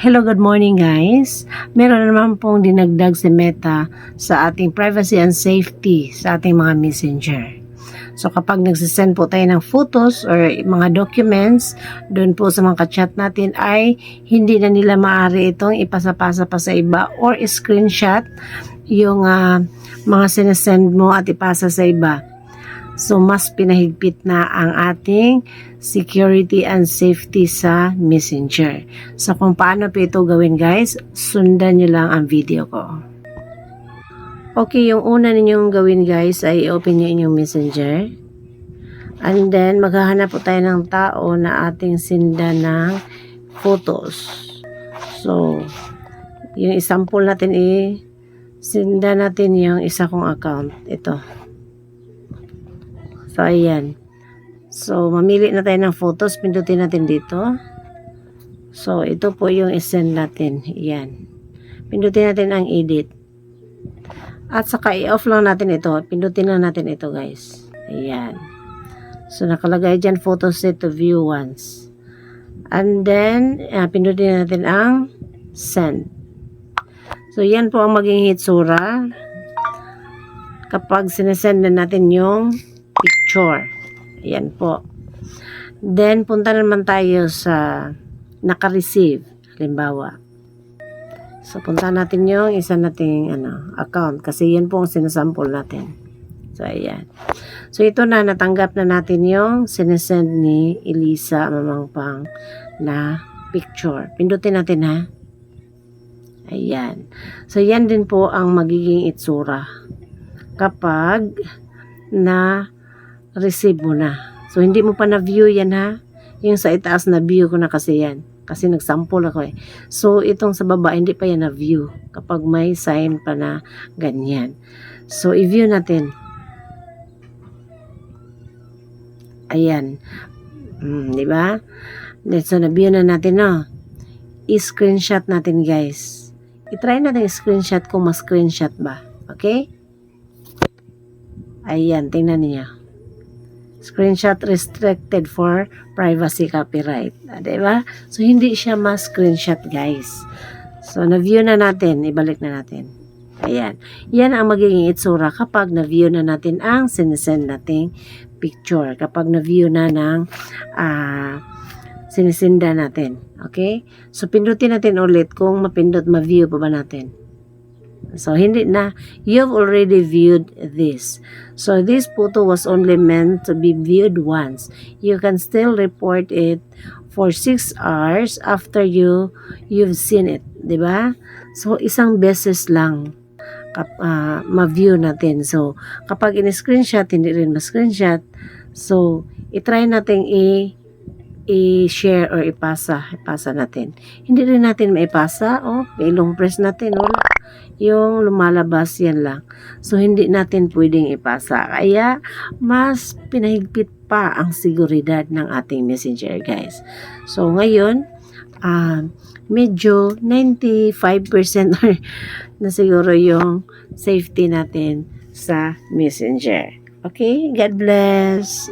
Hello, good morning guys. Meron naman pong dinagdag si Meta sa ating privacy and safety sa ating mga messenger. So kapag nagsisend po tayo ng photos or mga documents doon po sa mga chat natin ay hindi na nila maaari itong ipasa-pasa pa sa iba or screenshot yung mga sinesend mo at ipasa sa iba. So, mas pinahigpit na ang ating security and safety sa Messenger. So, kung paano po ito gawin guys, sundan nyo lang ang video ko. Okay, yung una ninyong gawin guys ay open nyo inyong Messenger. And then, maghahanap po tayo ng tao na ating sinda ng photos. So, yung sample natin sinda natin yung isa kong account. Ito. So, ayan. So, mamili na tayo ng photos. Pindutin natin dito. So, ito po yung isend natin. Ayan. Pindutin natin ang edit. At saka i-off lang natin ito. Pindutin lang natin ito guys. Ayan. So, nakalagay dyan photos set to view once. And then, pindutin natin ang send. So, yan po ang maging hitsura kapag sinesend na natin yung picture. Ayan po. Then, punta naman tayo sa naka-receive. Halimbawa. So, punta natin yung isa nating account. Kasi yan po ang sinasample natin. So, ayan. So, ito na. Natanggap na natin yung sinesend ni Elisa Mamangpang na picture. Pindutin natin ha. Ayan. So, yan din po ang magiging itsura kapag receive mo na. So, hindi mo pa na-view yan ha. Yung sa itaas na-view ko na kasi yan. Kasi nag-sample ako eh. So, itong sa baba, hindi pa yan na-view. Kapag may sign pa na ganyan. So, i-view natin. Ayan. Diba? So, na-view na natin, no? I-screenshot natin, guys. I-try natin i-screenshot kung ma-screenshot ba. Okay? Ayan, tingnan niyo. Screenshot restricted for privacy copyright. Diba? So, hindi siya ma-screenshot, guys. So, na-view na natin. Ibalik na natin. Ayan. Yan ang magiging itsura kapag na-view na natin ang sinesend nating picture. Kapag na-view na ng sinesinda natin. Okay? So, pindutin natin ulit kung mapindot, ma-view pa ba natin. So, hindi na. You've already viewed this. So, this photo was only meant to be viewed once. You can still report it for 6 hours after you've seen it. Diba? So, isang beses lang ma-view natin. So, kapag in-screenshot, hindi rin ma-screenshot. So, itry natin i-share or ipasa natin. Hindi rin natin maipasa. Ilong press natin. Wala. Yung lumalabas yan lang. So, hindi natin pwedeng ipasa. Kaya, mas pinahigpit pa ang seguridad ng ating messenger, guys. So, ngayon, medyo 95% na siguro yung safety natin sa messenger. Okay? God bless!